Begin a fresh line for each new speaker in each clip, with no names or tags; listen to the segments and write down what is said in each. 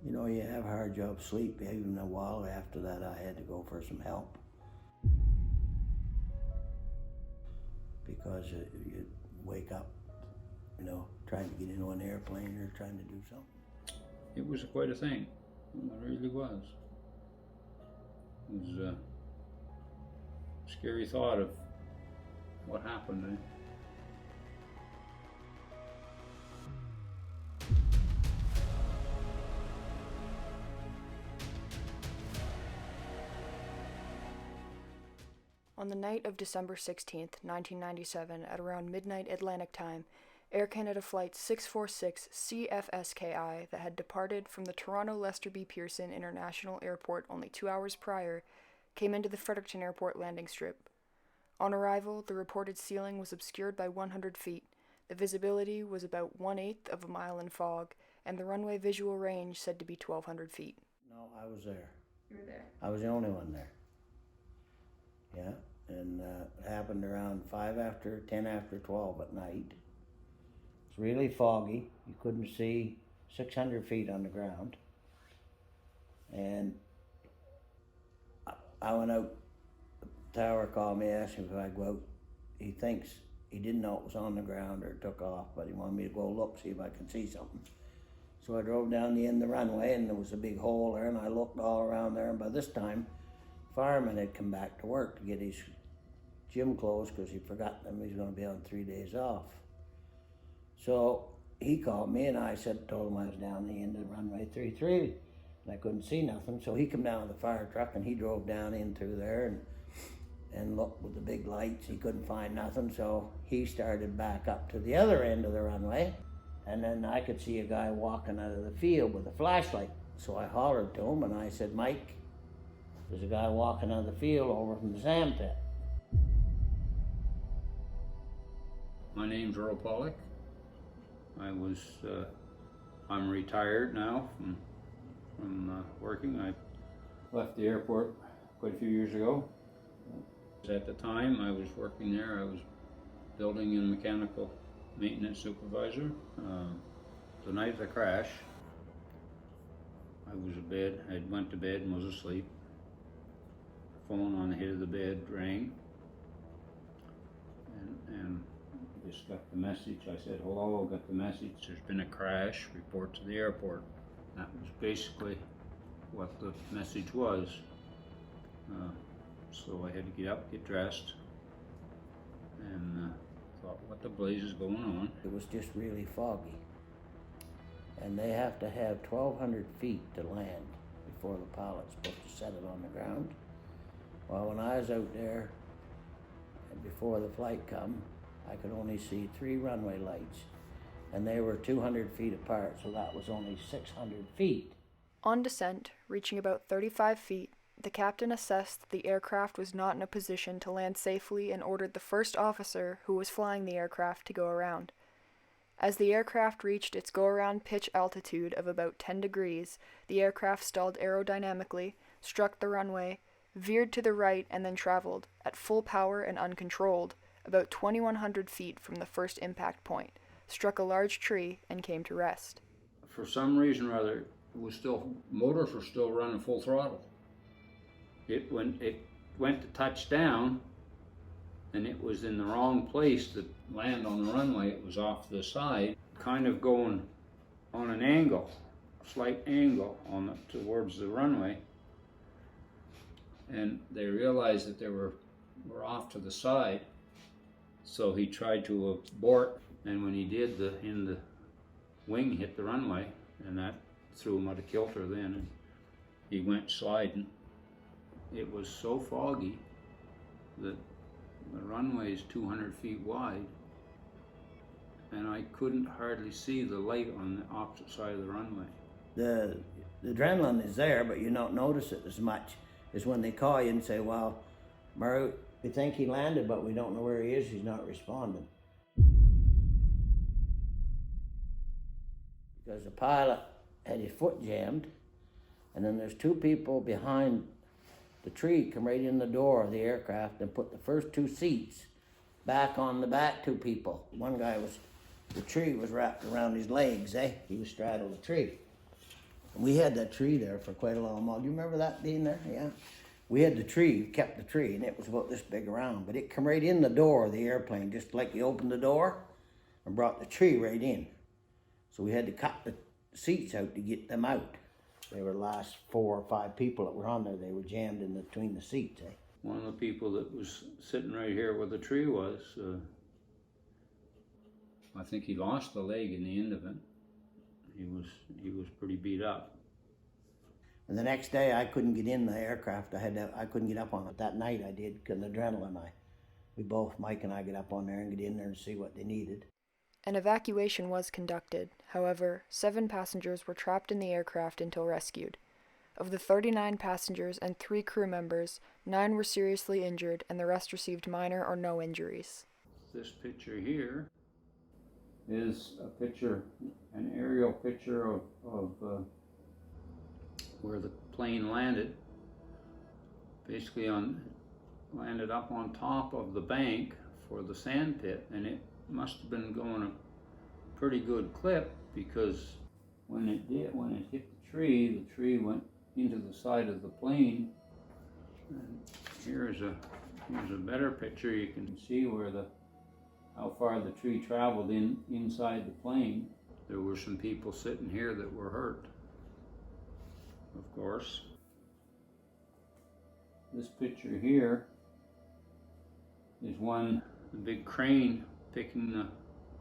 You know, you have a hard job sleep. Even a while after that, I had to go for some help. Because you wake up, you know, trying to get into an airplane or trying to do something.
It was quite a thing. It really was. It was a scary thought of what happened.
On the night of December 16th, 1997, at around midnight Atlantic time, Air Canada Flight 646 CFSKI that had departed from the Toronto Lester B. Pearson International Airport only 2 hours prior came into the Fredericton Airport landing strip. On arrival, the reported ceiling was obscured by 100 feet, the visibility was about 1/8 of a mile in fog, and the runway visual range said to be 1,200 feet.
No, I was there.
You were there?
I was the only one there. Yeah, and it happened around 10 after 12 at night. It's really foggy. You couldn't see 600 feet on the ground. And I went out, the tower called me, asked me if I'd go out. He thinks, he didn't know it was on the ground or took off, but he wanted me to go look, see if I could see something. So I drove down the end of the runway, and there was a big hole there, and I looked all around there, and by this time, fireman had come back to work to get his gym clothes because he forgot them. He was going to be on 3 days off. So he called me, and I told him I was down the end of the runway 33, and I couldn't see nothing. So he come down with the fire truck, and he drove down in through there and looked with the big lights. He couldn't find nothing, so he started back up to the other end of the runway, and then I could see a guy walking out of the field with a flashlight. So I hollered to him, and I said, "Mike, there's a guy walking out of the field over from the sand pit."
My name's Earl Pollock. I'm retired now from working. I left the airport quite a few years ago. At the time I was working there, I was building and mechanical maintenance supervisor. The night of the crash, I was abed. I went to bed and was asleep. Phone on the head of the bed rang, and just got the message. I said, "Hello, got the message. There's been a crash. Report to the airport." That was basically what the message was. So I had to get up, get dressed, and thought, what the blaze is going on?
It was just really foggy. And they have to have 1,200 feet to land before the pilot's supposed to set it on the ground. Well, when I was out there, and before the flight come, I could only see 3 runway lights, and they were 200 feet apart, so that was only 600 feet.
On descent, reaching about 35 feet, the captain assessed that the aircraft was not in a position to land safely and ordered the first officer who was flying the aircraft to go around. As the aircraft reached its go-around pitch altitude of about 10 degrees, the aircraft stalled aerodynamically, struck the runway, veered to the right, and then traveled, at full power and uncontrolled, about 2,100 feet from the first impact point, struck a large tree, and came to rest.
For some reason or other, motors were still running full throttle. When it went to touch down, and it was in the wrong place to land on the runway, it was off to the side, kind of going on an angle, slight angle towards the runway. And they realized that they were off to the side, so he tried to abort, and when he did, the wing hit the runway, and that threw him out of kilter then, and he went sliding. It was so foggy that the runway is 200 feet wide, and I couldn't hardly see the light on the opposite side of the runway.
The adrenaline is there, but you don't notice it as much as when they call you and say, "Well, Murray, we think he landed, but we don't know where he is, he's not responding." Because the pilot had his foot jammed, and then there's 2 people behind the tree come right in the door of the aircraft and put the first 2 seats back on the back 2 people. One guy the tree was wrapped around his legs, He was straddled the tree. We had that tree there for quite a long while. Do you remember that being there? Yeah. We had the tree, kept the tree, and it was about this big around, but it come right in the door of the airplane, just like you opened the door and brought the tree right in. So we had to cut the seats out to get them out. They were the last 4 or 5 people that were on there. They were jammed in between the seats. Eh?
One of the people that was sitting right here where the tree was, I think he lost the leg in the end of it. He was pretty beat up.
And the next day I couldn't get in the aircraft. I couldn't get up on it. That night I did, because of adrenaline. We both, Mike and I, get up on there and get in there and see what they needed.
An evacuation was conducted. However, 7 passengers were trapped in the aircraft until rescued. Of the 39 passengers and 3 crew members, 9 were seriously injured and the rest received minor or no injuries.
This picture here is a picture, an aerial picture of where the plane landed. Basically landed up on top of the bank for the sand pit, and it must have been going a pretty good clip, because when it hit the tree went into the side of the plane. And here's a better picture. You can see how far the tree traveled inside the plane. There were some people sitting here that were hurt, of course. This picture here is the big crane picking the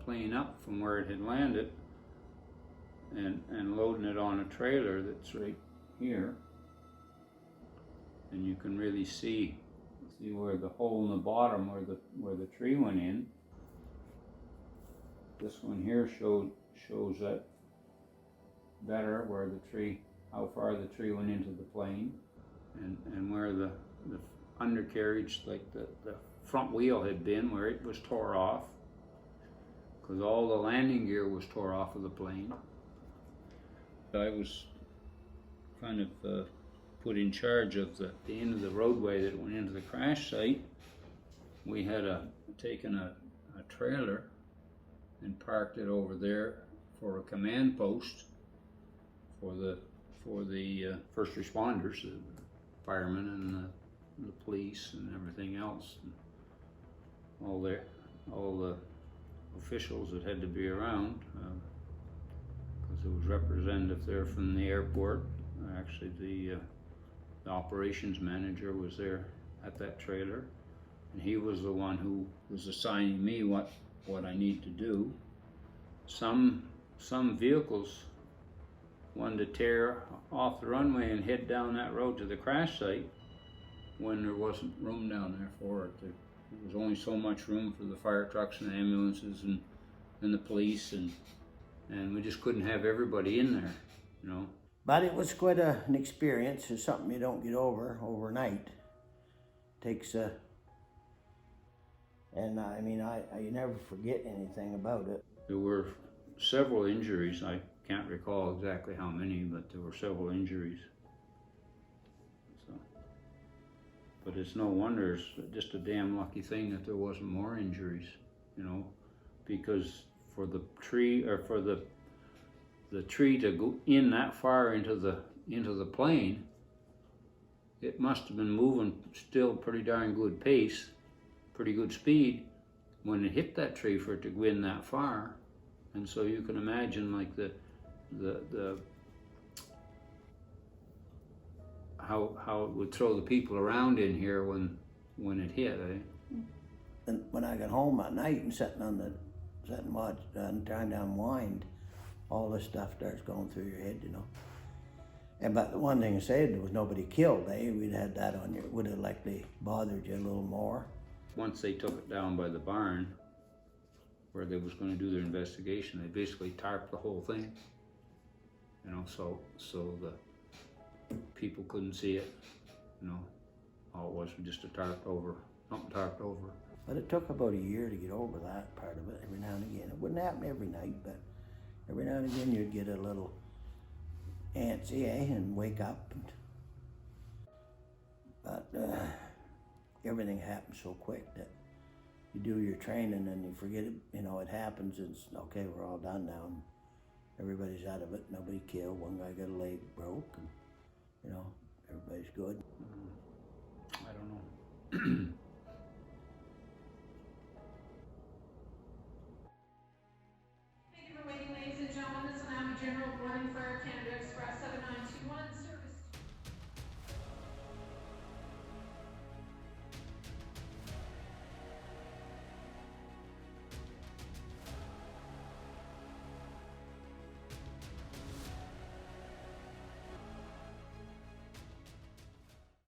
plane up from where it had landed and loading it on a trailer that's right here. And you can really see where the hole in the bottom where the tree went in. This one here shows that better, where how far the tree went into the plane, and where the undercarriage, like the front wheel had been, where it was tore off, because all the landing gear was tore off of the plane. I was kind of put in charge of the end of the roadway that went into the crash site. We had taken a trailer and parked it over there for a command post for the first responders, the firemen and the police and everything else, and all the officials that had to be around, because there was representative there from the airport. Actually, the operations manager was there at that trailer, and he was the one who was assigning me what I need to do. Some vehicles wanted to tear off the runway and head down that road to the crash site when there wasn't room down there for it. There was only so much room for the fire trucks and ambulances and the police, and we just couldn't have everybody in there, you know.
But it was quite an experience. It's something you don't get over overnight. Takes and I mean, you never forget anything about it.
There were several injuries. I can't recall exactly how many, but there were several injuries. So, but it's no wonder, it's just a damn lucky thing that there wasn't more injuries, you know, because for the tree, or for the tree to go in that far into the plane, it must have been moving still pretty darn good pace, pretty good speed when it hit that tree for it to go in that far. And so you can imagine, like, how it would throw the people around in here when it hit, eh?
And when I got home at night and trying to unwind, all this stuff starts going through your head, you know. But the one thing I said, there was nobody killed, eh? We'd had that on you. It would have likely bothered you a little more.
Once they took it down by the barn, where they was going to do their investigation, they basically tarped the whole thing, you know, so the people couldn't see it, you know. All it was just something tarped over.
But it took about a year to get over that part of it. Every now and again, it wouldn't happen every night, but every now and again you'd get a little antsy, and wake up. But everything happens so quick that you do your training and you forget it. You know, it happens. It's okay. We're all done now. everybody's out of it, nobody killed, one guy got a leg broke, and, you know, everybody's good.
I don't know.